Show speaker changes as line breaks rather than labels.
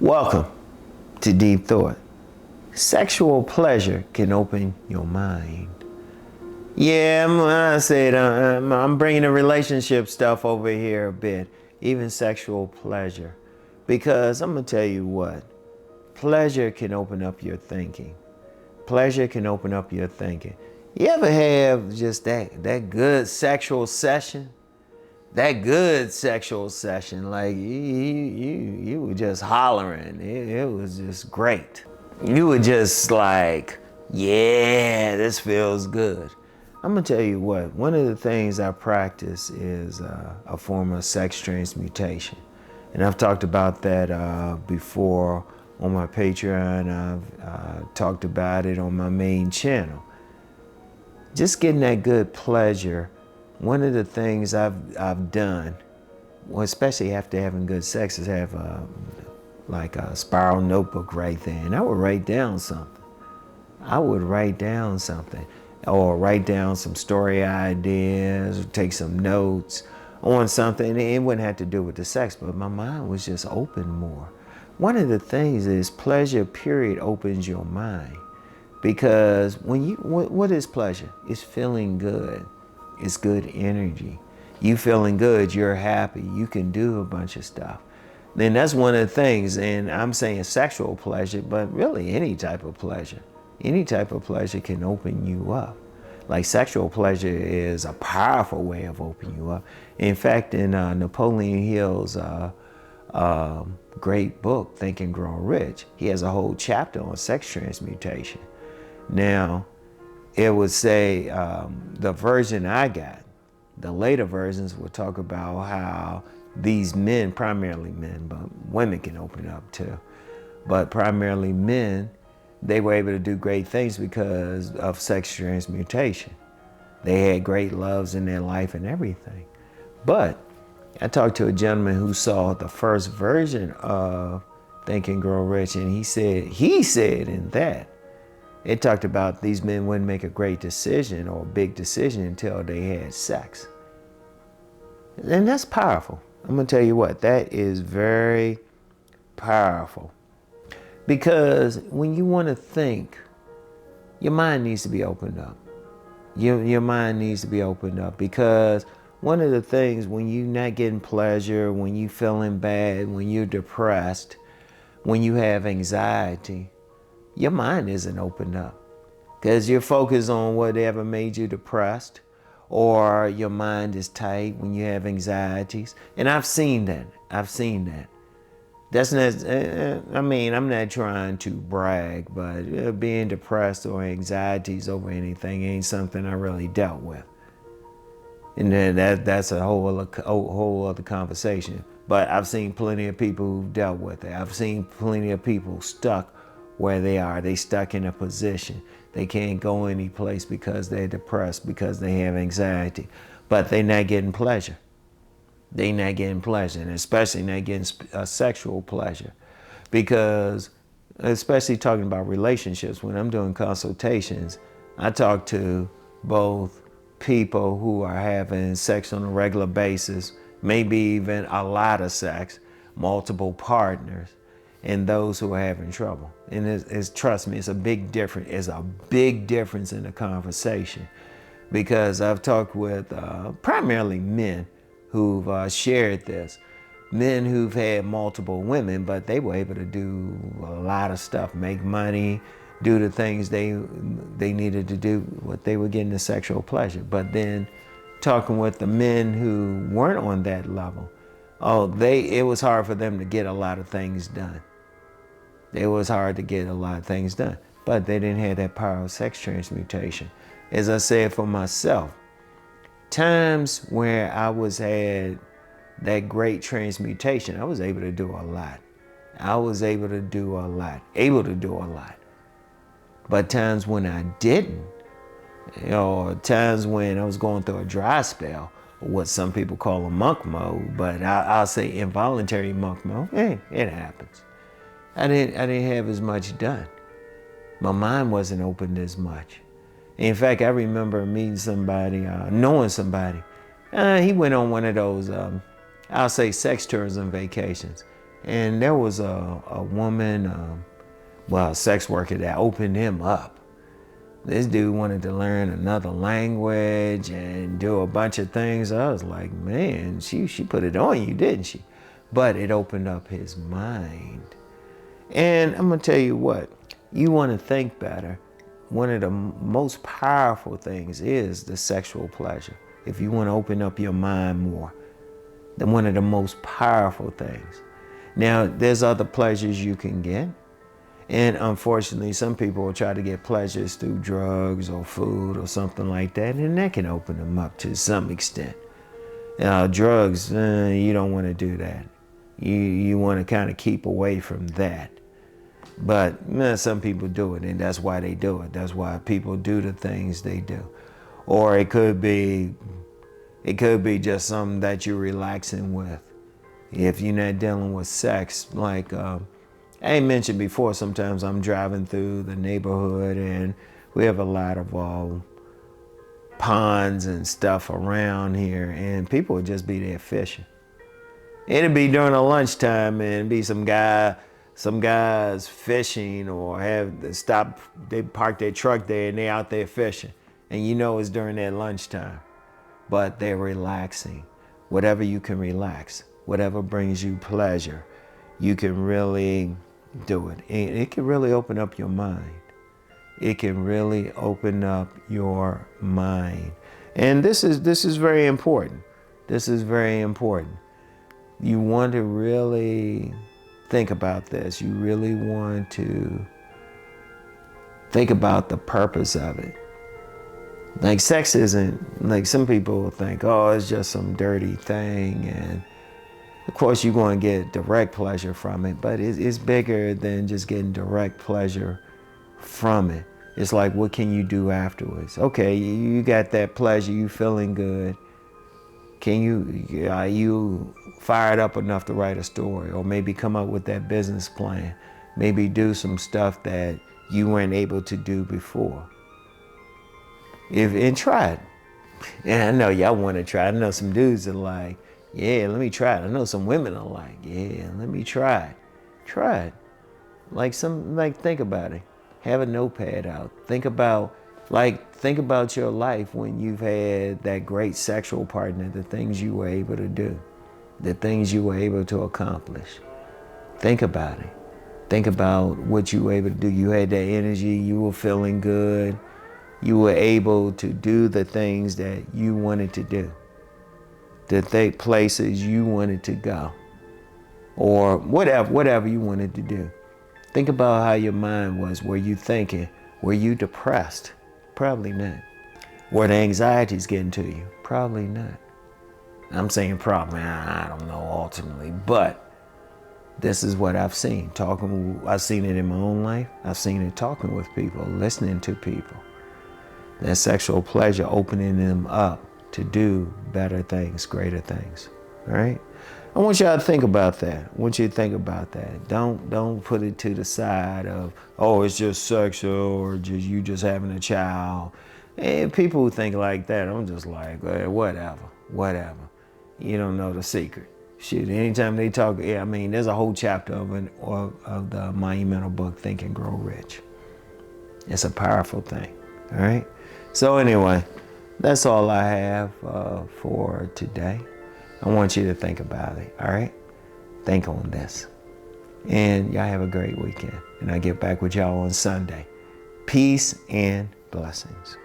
Welcome to Deep Thought. Sexual pleasure can open your mind. Yeah, I said I'm bringing the relationship stuff over here a bit, even sexual pleasure. Because I'm going to tell you what, pleasure can open up your thinking. Pleasure can open up your thinking. You ever have just that good sexual session? That good sexual session, like you were just hollering. It was just great. You were just like, yeah, this feels good. I'm gonna tell you what, one of the things I practice is a form of sex transmutation. And I've talked about that before on my Patreon. I've talked about it on my main channel. Just getting that good pleasure. One of the things I've done, well, especially after having good sex, is have like a spiral notebook right there, and I would write down something. Or write down some story ideas, or take some notes on something. It wouldn't have to do with the sex, but my mind was just open more. One of the things is pleasure, period, opens your mind. Because what is pleasure? It's feeling good. It's good energy. You feeling good, you're happy, you can do a bunch of stuff. Then that's one of the things, and I'm saying sexual pleasure, but really any type of pleasure. Any type of pleasure can open you up. Like sexual pleasure is a powerful way of opening you up. In fact, in Napoleon Hill's great book, Think and Grow Rich, he has a whole chapter on sex transmutation. Now, it would say the version I got, the later versions will talk about how these men, primarily men, but women can open up too, but primarily men, they were able to do great things because of sex transmutation. They had great loves in their life and everything. But I talked to a gentleman who saw the first version of Think and Grow Rich, and he said in that, it talked about these men wouldn't make a great decision or a big decision until they had sex. And that's powerful. I'm gonna tell you what, that is very powerful. Because when you wanna think, your mind needs to be opened up. Your mind needs to be opened up, because one of the things when you're not getting pleasure, when you're feeling bad, when you're depressed, when you have anxiety, your mind isn't opened up because you're focused on whatever made you depressed, or your mind is tight when you have anxieties. And I've seen that. That's not, I'm not trying to brag, but being depressed or anxieties over anything ain't something I really dealt with. And then that's a whole other conversation. But I've seen plenty of people who've dealt with it. I've seen plenty of people stuck where they are. They stuck in a position. They can't go any place because they're depressed, because they have anxiety. But they're not getting pleasure. They're not getting pleasure, and especially not getting sexual pleasure. Because, especially talking about relationships, when I'm doing consultations, I talk to both people who are having sex on a regular basis, maybe even a lot of sex, multiple partners, and those who are having trouble. And trust me, it's a big difference. It's a big difference in the conversation, because I've talked with primarily men who've shared this. Men who've had multiple women, but they were able to do a lot of stuff, make money, do the things they needed to do, what they were getting the sexual pleasure. But then talking with the men who weren't on that level, it was hard for them to get a lot of things done. It was hard to get a lot of things done, but they didn't have that power of sex transmutation. As I said for myself, times where I had that great transmutation, I was able to do a lot. Able to do a lot. But times when I didn't, or times when I was going through a dry spell, or what some people call a monk mode, but I'll say involuntary monk mode, it happens. I didn't have as much done. My mind wasn't opened as much. In fact, I remember meeting somebody, knowing somebody. He went on one of those, I'll say sex tourism vacations. And there was a woman, well, a sex worker that opened him up. This dude wanted to learn another language and do a bunch of things. I was like, man, she put it on you, didn't she? But it opened up his mind. And I'm gonna tell you what, you wanna think better. One of the most powerful things is the sexual pleasure. If you wanna open up your mind more, then one of the most powerful things. Now, there's other pleasures you can get. And unfortunately, some people will try to get pleasures through drugs or food or something like that, and that can open them up to some extent. Drugs, you don't want to do that. You want to kind of keep away from that. But some people do it, and that's why they do it. That's why people do the things they do. Or it could be just something that you're relaxing with. If you're not dealing with sex, like I mentioned before, sometimes I'm driving through the neighborhood and we have a lot of ponds and stuff around here, and people would just be there fishing. It'd be during a lunchtime and be some guys fishing, or they park their truck there and they out there fishing. And you know it's during their lunchtime, but they're relaxing. Whatever you can relax, whatever brings you pleasure, you can really do it. And it can really open up your mind. It can really open up your mind. And this is very important. This is very important. You want to really think about this. You really want to think about the purpose of it. Like, sex isn't, like, some people think, oh, it's just some dirty thing, and of course, you're going to get direct pleasure from it, but it's bigger than just getting direct pleasure from it. It's like, what can you do afterwards? Okay, you got that pleasure, you feeling good. Are you fired up enough to write a story, or maybe come up with that business plan? Maybe do some stuff that you weren't able to do before. And try it. And I know y'all want to try it. I know some dudes are like, yeah, let me try it. I know some women are like, yeah, let me try it. Try it. Think about it. Have a notepad out. Think about your life when you've had that great sexual partner, the things you were able to do, the things you were able to accomplish. Think about it. Think about what you were able to do. You had that energy, you were feeling good. You were able to do the things that you wanted to do. The places you wanted to go, or whatever you wanted to do. Think about how your mind was. Were you thinking? Were you depressed? Probably not. Were the anxieties getting to you? Probably not. I'm saying probably, I don't know ultimately, but this is what I've seen. I've seen it in my own life. I've seen it talking with people, listening to people. That sexual pleasure, opening them up to do better things, greater things. All right? I want y'all to think about that. I want you to think about that. Don't put it to the side of, oh, it's just sexual, or just you just having a child. And people who think like that, I'm just like, whatever. You don't know the secret. Shit, anytime they talk, there's a whole chapter of the monumental book, Think and Grow Rich. It's a powerful thing. All right? So anyway, that's all I have for today. I want you to think about it, all right? Think on this. And y'all have a great weekend. And I'll get back with y'all on Sunday. Peace and blessings.